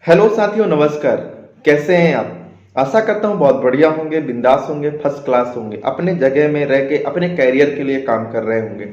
Hello साथियों, नमस्कार। कैसे हैं आप? आशा करता हूँ बहुत बढ़िया होंगे, बिंदास होंगे, फर्स्ट क्लास होंगे, अपने जगह में रह के अपने कैरियर के लिए काम कर रहे होंगे।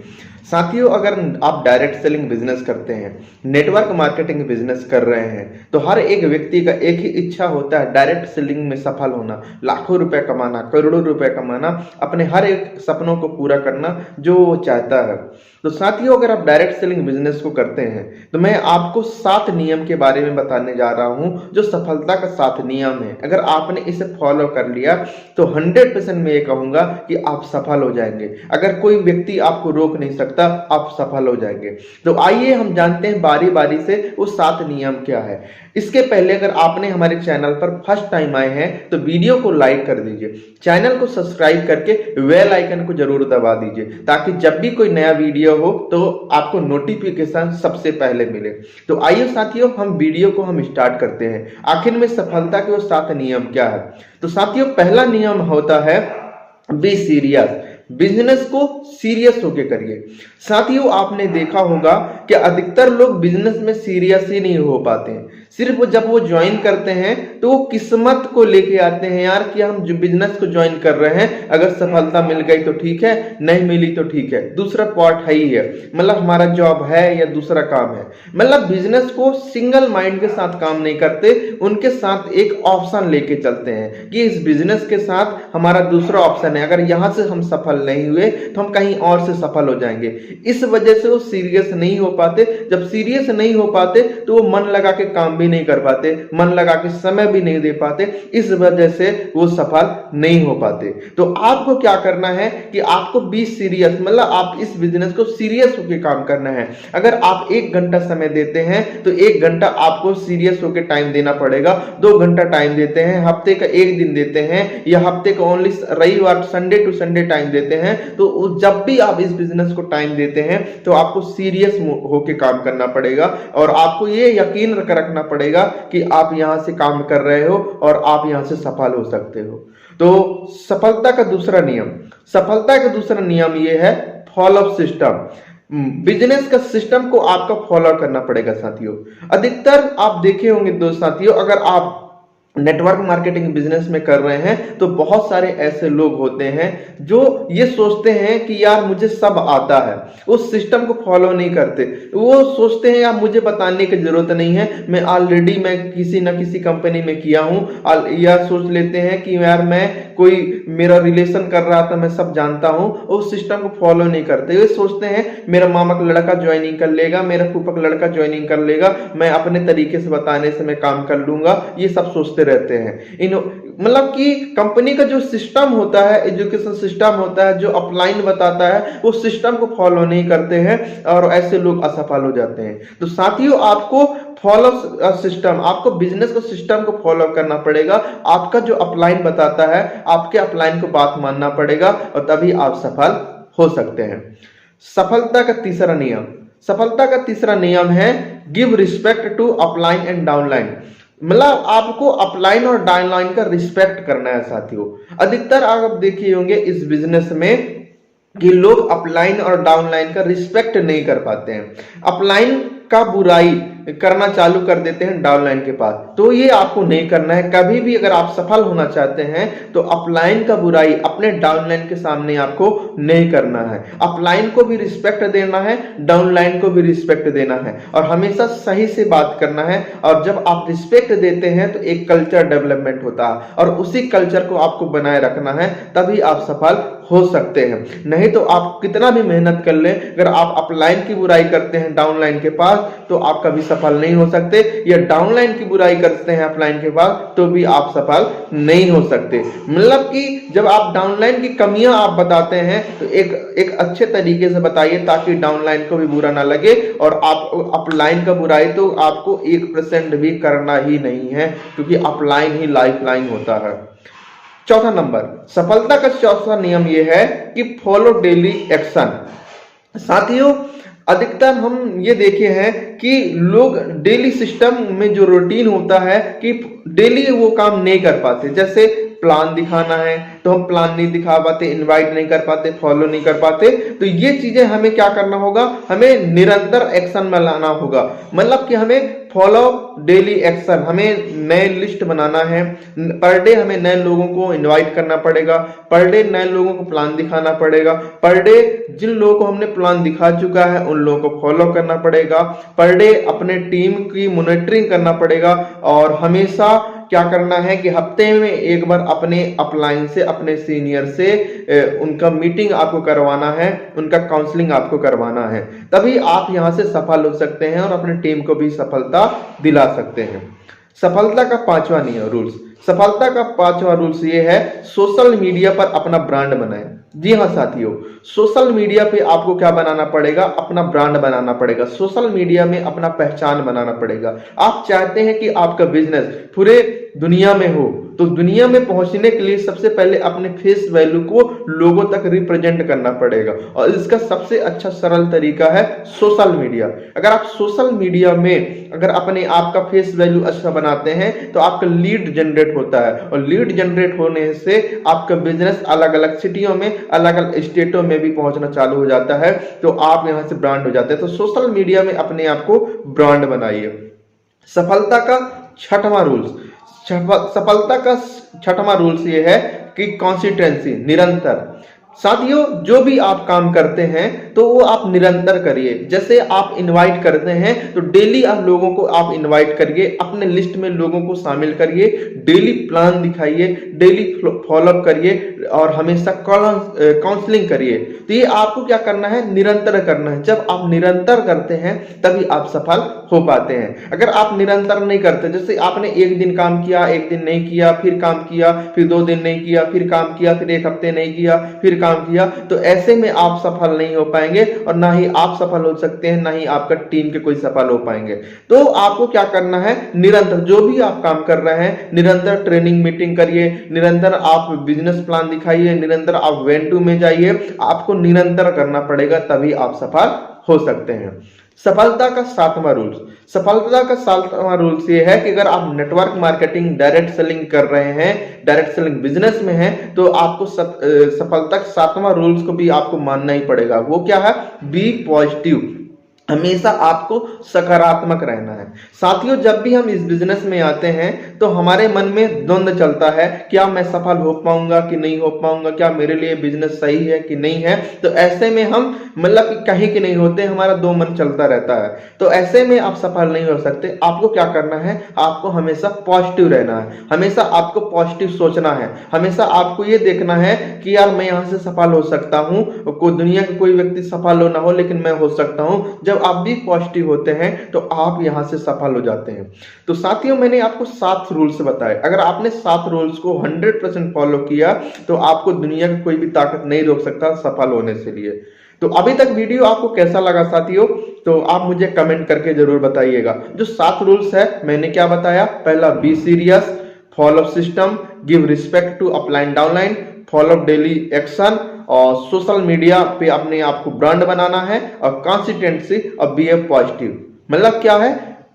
साथियों, अगर आप डायरेक्ट सेलिंग बिजनेस करते हैं, नेटवर्क मार्केटिंग बिजनेस कर रहे हैं, तो हर एक व्यक्ति का एक ही इच्छा होता है, डायरेक्ट सेलिंग में सफल होना, लाखों रुपए कमाना, करोड़ों रुपए कमाना, अपने हर एक सपनों को पूरा करना जो वो चाहता है। तो साथियों, अगर आप डायरेक्ट सेलिंग बिजनेस को करते हैं तो मैं आपको 7 नियम के बारे में बताने जा रहा हूं जो सफलता का 7 नियम है। अगर आपने इसे फॉलो कर लिया तो 100% मैं ये कहूंगा कि आप सफल हो जाएंगे। अगर कोई व्यक्ति आपको रोक नहीं सकता, आप सफल हो जाएंगे। तो आइए हम जानते हैं बारी बारी से वो 7 नियम क्या है। इसके पहले अगर आपने हमारे चैनल पर फर्स्ट टाइम आए हैं तो वीडियो को लाइक कर दीजिए, चैनल को सब्सक्राइब करके बेल आइकन को जरूर दबा दीजिए, ताकि जब भी कोई नया वीडियो हो तो आपको नोटिफिकेशन सबसे पहले मिले। तो आइए साथियों, हम वीडियो को स्टार्ट करते हैं। आखिर में सफलता के वो 7 नियम क्या है? तो साथियों, पहला नियम होता है बी सीरियस। बिजनेस को सीरियस होके करिए। साथियों, आपने देखा होगा कि अधिकतर लोग बिजनेस में सीरियस ही नहीं हो पाते हैं। सिर्फ जब वो ज्वाइन करते हैं तो वो किस्मत को लेके आते हैं, यार कि हम जो बिजनेस को ज्वाइन कर रहे हैं, अगर सफलता मिल गई तो ठीक है, नहीं मिली तो ठीक है, दूसरा पार्ट है ही है, मतलब हमारा जॉब है या दूसरा काम है। मतलब बिजनेस को सिंगल माइंड के साथ काम नहीं करते, उनके साथ एक ऑप्शन लेके चलते हैं कि इस बिजनेस के साथ हमारा दूसरा ऑप्शन है, अगर यहां से हम सफल नहीं हुए तो हम कहीं और से सफल हो जाएंगे। इस वजह से वो सीरियस नहीं हो पाते। जब सीरियस नहीं हो पाते तो वो मन लगा के काम भी नहीं कर पाते, मन लगा के समय भी नहीं दे पाते, इस वजह से वो सफल नहीं हो पाते। तो आपको क्या करना है कि आपको बी सीरियस, मतलब आप इस बिजनेस को सीरियस होकर काम करना है। अगर आप 1 घंटा समय देते हैं तो 1 घंटा आपको सीरियस होकर टाइम देना पड़ेगा। 2 घंटा टाइम देते हैं, हफ्ते का 1 दिन देते हैं, या हफ्ते का ओनली रविवार संडे टू संडे टाइम देते हैं, तो जब भी आप इस बिजनेस को टाइम देते हैं तो आपको सीरियस होकर काम करना पड़ेगा, और आपको ये यकीन रखना पड़ेगा कि आप यहां से काम कर रहे हो और आप यहां से सफल हो सकते हो। तो सफलता का दूसरा नियम ये है फॉलो अप सिस्टम। बिजनेस का सिस्टम को आपका फॉलो करना पड़ेगा। साथियों, अधिकतर आप देखे होंगे दोस्त साथियों, अगर आप नेटवर्क मार्केटिंग बिजनेस में कर रहे हैं तो बहुत सारे ऐसे लोग होते हैं जो ये सोचते हैं कि यार मुझे सब आता है, उस सिस्टम को फॉलो नहीं करते। वो सोचते हैं यार मुझे बताने की जरूरत नहीं है, मैं ऑलरेडी किसी ना किसी कंपनी में किया हूं, या सोच लेते हैं कि यार मैं कोई मेरा रिलेशन कर रहा था, मैं सब जानता हूं, उस सिस्टम को फॉलो नहीं करते। वे सोचते हैं मेरा मामा का लड़का ज्वाइनिंग कर लेगा, मेरा फूफा का लड़का ज्वाइनिंग कर लेगा, मैं अपने तरीके से बताने से मैं काम कर लूंगा, ये सब सोचते रहते हैं। मतलब कि कंपनी का जो सिस्टम होता है, एजुकेशन सिस्टम होता है, जो अपलाइन बताता है, वो सिस्टम को फॉलो नहीं करते हैं और ऐसे लोग असफल हो जाते हैं। तो साथियों, आपको फॉलो सिस्टम, आपको बिजनेस का सिस्टम को फॉलो करना पड़ेगा। आपका जो अपलाइन बताता है, आपके अपलाइन को बात मानना पड़ेगा, और तभी आप सफल हो सकते हैं। सफलता का तीसरा नियम है give respect to upline and downline. मतलब आपको अपलाइन और डाउनलाइन का रिस्पेक्ट करना है। साथियों, अधिकतर आप देखे होंगे इस बिजनेस में कि लोग अपलाइन और डाउनलाइन का रिस्पेक्ट नहीं कर पाते हैं, अपलाइन का बुराई करना चालू कर देते हैं डाउनलाइन के पास। तो ये आपको नहीं करना है। कभी भी अगर आप सफल होना चाहते हैं तो अपलाइन का बुराई अपने डाउनलाइन के सामने आपको नहीं करना है। अपलाइन को भी रिस्पेक्ट देना है, डाउनलाइन को भी रिस्पेक्ट देना है, और हमेशा सही से बात करना है। और जब आप रिस्पेक्ट देते हैं तो एक कल्चर डेवलपमेंट होता है, और उसी कल्चर को आपको बनाए रखना है, तभी आप सफल हो सकते हैं। नहीं तो आप कितना भी मेहनत कर लें, अगर आप अपलाइन की बुराई करते हैं डाउनलाइन के पास तो आप कभी सफल नहीं हो सकते, या डाउनलाइन की बुराई करते हैं अपलाइन के पास तो भी आप सफल नहीं हो सकते। मतलब कि जब आप डाउनलाइन की कमियां आप बताते हैं तो एक अच्छे तरीके से बताइए, ताकि डाउनलाइन को भी बुरा ना लगे, और आप अपलाइन का बुराई तो आपको 1% भी करना ही नहीं है, क्योंकि अपलाइन ही लाइफलाइन होता है। सफलता का चौथा नियम यह है कि फॉलो डेली एक्शन। साथियों, अधिकतर हम ये देखे हैं कि लोग डेली सिस्टम में जो रूटीन होता है कि डेली वो काम नहीं कर पाते। जैसे प्लान दिखाना है तो हम प्लान नहीं दिखा पाते, इनवाइट नहीं कर पाते, फॉलो नहीं कर पाते। तो ये चीजें हमें क्या करना होगा, हमें निरंतर एक्शन में लाना होगा। मतलब कि हमें फॉलो डेली एक्शन, हमें नए लिस्ट बनाना है, पर डे हमें नए लोगों को इनवाइट करना पड़ेगा, पर डे नए लोगों को प्लान दिखाना पड़ेगा, पर डे जिन लोगों को हमने प्लान दिखा चुका है उन लोगों को फॉलो करना पड़ेगा, पर डे अपने टीम की मॉनिटरिंग करना पड़ेगा, और हमेशा क्या करना है कि हफ्ते में एक बार अपने अपलाइन से, अपने सीनियर से उनका मीटिंग आपको करवाना है, उनका काउंसलिंग आपको करवाना है, तभी आप यहां से सफल हो सकते हैं और अपनी टीम को भी सफलता दिला सकते हैं। सफलता का पांचवा नियम रूल्स, सफलता का पांचवा रूल्स ये है, सोशल मीडिया पर अपना ब्रांड बनाएं। जी हाँ साथियों, सोशल मीडिया पे आपको क्या बनाना पड़ेगा, अपना ब्रांड बनाना पड़ेगा, सोशल मीडिया में अपना पहचान बनाना पड़ेगा। आप चाहते हैं कि आपका बिजनेस पूरे दुनिया में हो, तो दुनिया में पहुंचने के लिए सबसे पहले अपने फेस वैल्यू को लोगों तक रिप्रेजेंट करना पड़ेगा, और इसका सबसे अच्छा सरल तरीका है सोशल मीडिया। अगर आप सोशल मीडिया में अगर अपने आप का फेस वैल्यू अच्छा बनाते हैं तो आपका लीड जनरेट होता है, और लीड जनरेट होने से आपका बिजनेस अलग अलग सिटियों में, अलग अलग स्टेटों में भी पहुंचना चालू हो जाता है, तो आप यहां से ब्रांड हो जाते हैं। तो सोशल मीडिया में अपने आप को ब्रांड बनाइए। सफलता का छठवां रूल्स, सफलता का छठवां रूल्स ये है कि कंसिस्टेंसी, निरंतर। साथियों, जो भी आप काम करते हैं तो वो आप निरंतर करिए। जैसे आप इनवाइट करते हैं तो डेली आप लोगों को आप इनवाइट करिए, अपने लिस्ट में लोगों को शामिल करिए, डेली प्लान दिखाइए, डेली फॉलोअप करिए, और हमेशा काउंसलिंग करिए। तो ये आपको क्या करना है, निरंतर करना है। जब आप निरंतर करते हैं तभी आप सफल हो पाते हैं। अगर आप निरंतर नहीं करते, जैसे आपने एक दिन काम किया, एक दिन नहीं किया, फिर काम किया, फिर 2 दिन नहीं किया, फिर काम किया, फिर 1 हफ्ते नहीं किया, फिर काम किया, तो ऐसे में आप सफल नहीं हो पाएंगे, और ना ही आप सफल हो सकते हैं, ना ही आपका टीम के कोई सफल हो पाएंगे। तो आपको क्या करना है, निरंतर जो भी आप काम कर रहे हैं, निरंतर ट्रेनिंग मीटिंग करिए, निरंतर आप बिजनेस प्लान दिखाइए, निरंतर आप वेंटू में जाइए, आपको निरंतर करना पड़ेगा, तभी आप सफल हो सकते हैं। सफलता का सातवां रूल्स, सफलता का सातवां रूल्स ये है कि अगर आप नेटवर्क मार्केटिंग, डायरेक्ट सेलिंग कर रहे हैं, डायरेक्ट सेलिंग बिजनेस में हैं, तो आपको सफलता का सातवां रूल्स को भी आपको मानना ही पड़ेगा। वो क्या है, बी पॉजिटिव, हमेशा आपको सकारात्मक रहना है। साथियों, जब भी हम इस बिजनेस में आते हैं तो हमारे मन में द्वंद्व चलता है, क्या मैं सफल हो पाऊंगा कि नहीं हो पाऊंगा, क्या मेरे लिए बिजनेस सही है कि नहीं है। तो ऐसे में हम मतलब कि कहीं के नहीं होते, हमारा दो मन चलता रहता है। तो ऐसे में आप सफल नहीं हो सकते। आपको क्या करना है, आपको हमेशा पॉजिटिव रहना है, हमेशा आपको पॉजिटिव सोचना है, हमेशा आपको ये देखना है कि यार मैं यहाँ से सफल हो सकता हूँ, कोई दुनिया का कोई व्यक्ति सफल हो ना हो, लेकिन मैं हो सकता हूँ। जब आप भी पॉजिटिव होते हैं तो आप यहां से सफल हो जाते हैं। तो साथियों, मैंने आपको 7 रूल्स बताए। अगर आपने 7 रूल्स को 100% फॉलो किया तो आपको दुनिया की कोई भी ताकत नहीं रोक सकता सफल होने से लिए। तो अभी तक वीडियो आपको कैसा लगा साथियों, तो आप मुझे कमेंट करके जरूर बताइएगा। जो 7 रूल्स है मैंने क्या बताया, पहला be serious, follow system, give respect to upline downline, follow daily action, और सोशल मीडिया पे अपने आप को ब्रांड बनाना है, और कंसिस्टेंसी और बी पॉजिटिव। मतलब क्या है,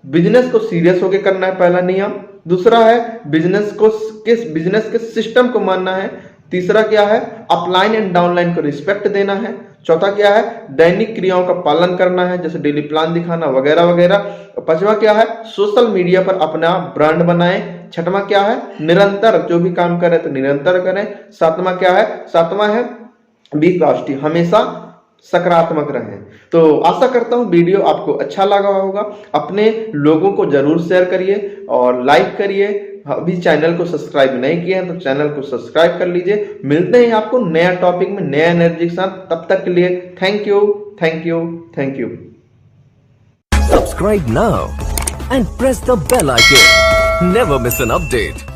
बिजनेस को सीरियस होकर करना है, पहला नियम। दूसरा है बिजनेस के सिस्टम को मानना है। तीसरा क्या है, अपलाइन एंड डाउनलाइन को रिस्पेक्ट देना है। चौथा क्या है, दैनिक क्रियाओं का पालन करना है, जैसे डेली प्लान दिखाना वगैरह वगैरह। पांचवा क्या है, सोशल मीडिया पर अपना ब्रांड बनाएं। छठवां क्या है, निरंतर जो भी काम करें तो निरंतर करें। सातवां क्या है, सातवां है बी पॉजिटिव, हमेशा सकारात्मक रहें। तो आशा करता हूं वीडियो आपको अच्छा लगा होगा। अपने लोगों को जरूर शेयर करिए और लाइक करिए। अभी चैनल को सब्सक्राइब नहीं किया है तो चैनल को सब्सक्राइब कर लीजिए। मिलते हैं आपको नया टॉपिक में, नया एनर्जी के साथ। तब तक के लिए thank you, thank you, thank you. Subscribe now and press the bell icon. Never miss an update.